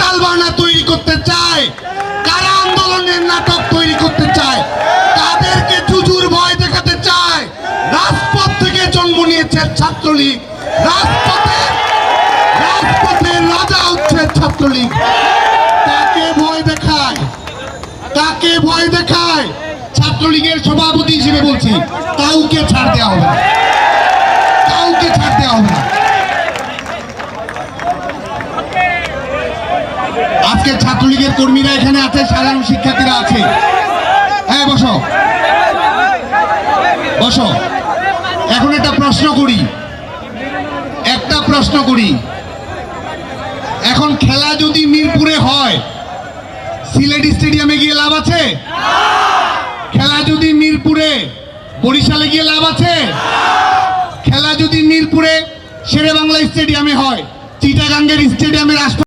টালবানা তৈরি করতে চায়, কারা আন্দোলনের নাটক তৈরি করতে চায়, তাদেরকে জুজুর ভয় দেখাতে চায়। রাজপথ থেকে জন্ম নিয়েছে ছাত্রলীগ, রাজপথের রাজা হচ্ছে ছাত্রলীগ। কাকে ভয় দেখায়, কাকে ভয় দেখায়? ছাত্রলীগের সভাপতি হিসেবে বলছি, কাউকে ছাড় দেওয়া হবে না, কাউকে ছাড় দেওয়া হবে না। আজকে ছাত্রলীগের কর্মীরা এখানে আছে, সাধারণ শিক্ষার্থীরা আছে। হ্যাঁ, বসো বসো। এখন একটা প্রশ্ন করি, এখন খেলা যদি মিরপুরে হয়, সিলেট স্টেডিয়ামে গিয়ে লাভ আছে? খেলা যদি মিরপুরে বরিশালে গিয়ে লাভ আছে? খেলা যদি মিরপুরে শেরেবাংলা স্টেডিয়ামে হয়, চিটাগাঙ্গের স্টেডিয়ামের